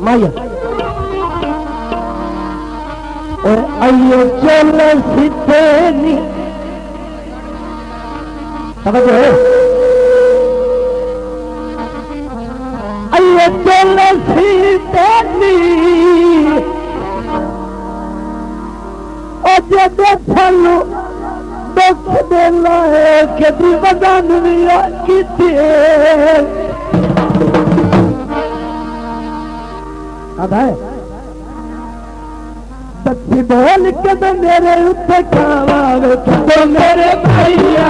माया और आइए चल सिद्धेनी समझ रहे आइए चल सिद्धेनी और जब फलो दुख देला है कि दीवान मिया किथे अब है सच्ची बोल के तो मेरे उत्ते खावा तो मेरे भैया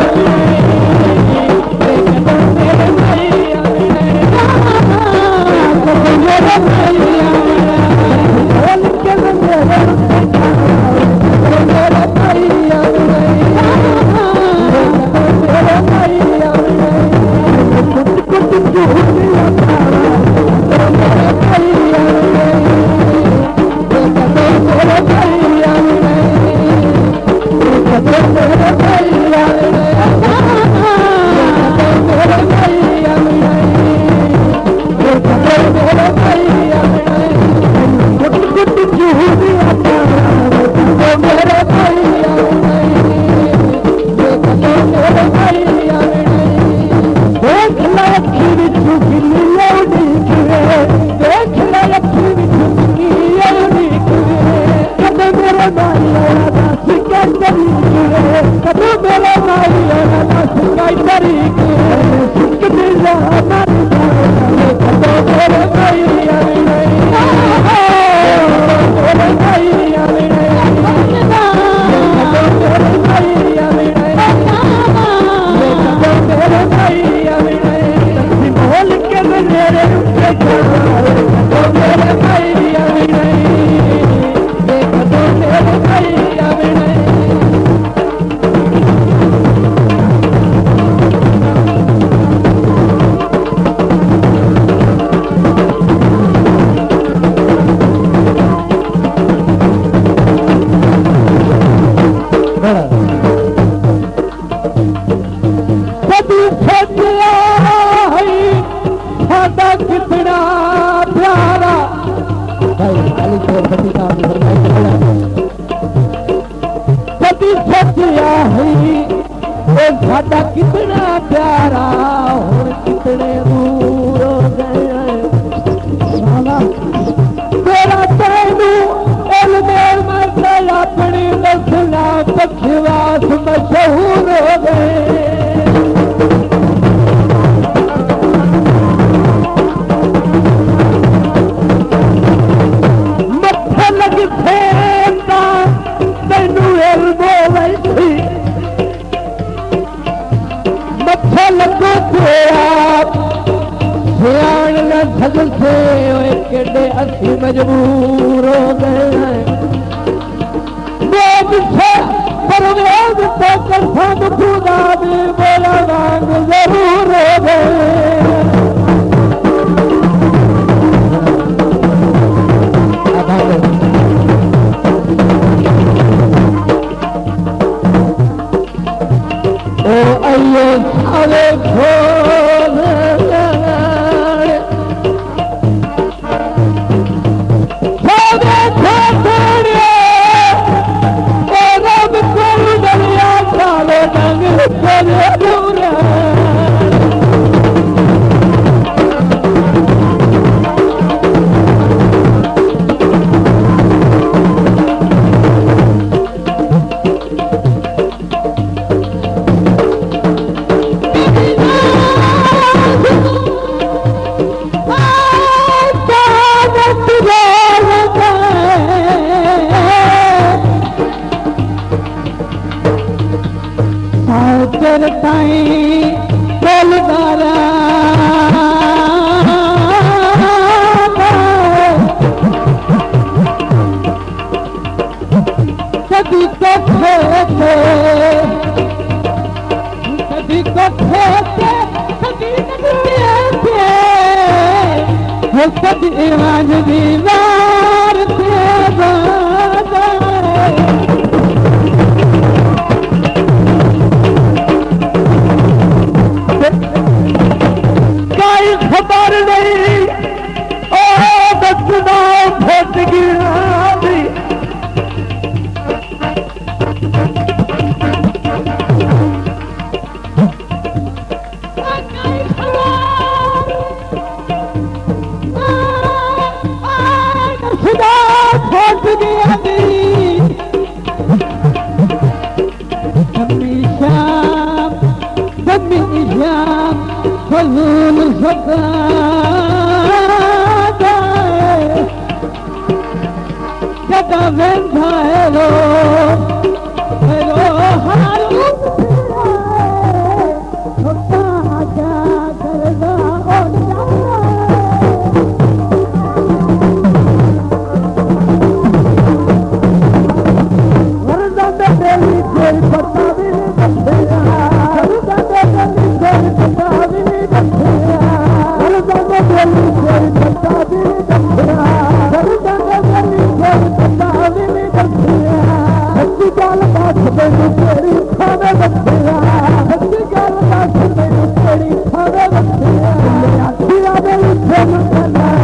मेरे भैया मेरे भैया बोल के तो मेरे उत्ते खावा मेरे भैया मेरे भैया कुछ कुछ झूठिया मेरे भैया मेरे भैया मेरे भैया कितना प्यारा और कितने दूर हो गए तेरा तैनू अपनी नस्ला पक्षवास मशहूर हो गए मत्थे लग फेरता तैनू एल्बो वैसी मत्थे लगो सियाण न धग से केडे असी मजबूर हो गए हैं परवेज तो कसम खुदा भी बोला वांग जरूर हो गए ओ अयो सारे खोल खबर नहीं ओ हेलो हेलो हारू छोटा क्या करदा वरदा तेरी कोई पता भी नहीं बंदेया वरदा तेरी कोई पता भी नहीं बंदेया वरदा तेरी कोई पता भी नहीं बंदेया वरदा तेरी कोई पता भी नहीं बंदेया सच्ची गल बात मैनू तेरी खावे बंदेया सच्ची गल बात मैनू तेरी खावे बंदेया आखिया दे विच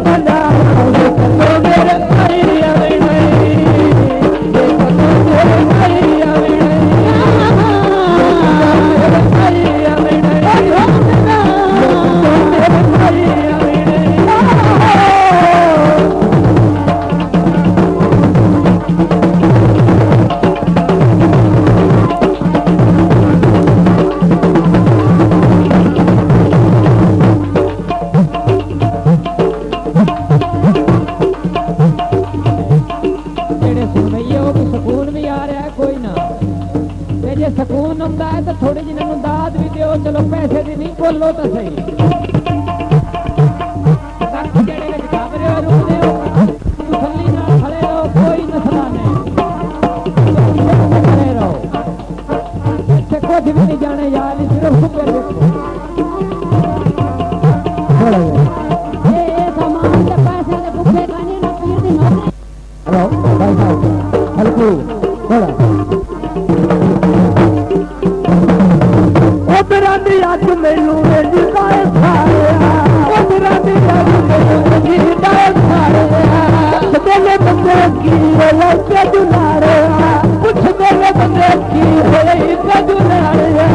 मना ਸਕੂਨ ਹੁੰਦਾ ਹੈ ਤਾਂ ਥੋੜੀ ਜਿਹੀ ਨੂੰ ਦਾਤ ਵੀ ਦਿਓ ਚਲੋ ਪੈਸੇ ਦੀ ਨਹੀਂ ਬੋਲੋ ਤਾਂ ਸਹੀ ਜਿਹੜੇ ਵਿੱਚ ਘਾਬਰੇ ਹੋਏ ਰੁਕਦੇ ਹੋ ਤਸੱਲੀ ਨਾਲ ਖੜੇ ਰਹੋ ਕੋਈ ਮਸਲਾ ਨਹੀਂ ਖੜੇ ਰਹੋ ਇੱਥੇ ਕੁਝ ਵੀ ਨਹੀਂ ਜਾਣੇ ਯਾਰ ਸਿਰਫ ਸੁਪਰ ਦੇਖੋ ਇਹ ਸਮਾਨ ਦੇ ਪੈਸੇ ਦੇ ਭੁੱਖੇ ਖਾਣੇ ਨਾ ਪੀਰ ਦੀ ਨੌਕਰੀ ਹਲੋ ਭਾਈ ਸਾਹਿਬ ਹਲਕੂ ਥੋੜਾ ਰਾਨੀ ਅੱਜ ਮੈਨੂੰ ਜਿੰਦਾ ਸਾਰਿਆ ਉਹ ਰਾਨੀ ਅੱਜ ਮੈਨੂੰ ਜਿੰਦਾ ਸਾਰਿਆ ਸਵੇਲੇ ਬੰਦੇ ਕੀ ਹੋਇਆ ਕਿ ਦੁਲਾਰਿਆ ਪੁੱਛ ਮੇਰੇ ਬੰਦੇ ਕੀ ਹੋਇਆ ਕਿ ਦੁਲਾਰਿਆ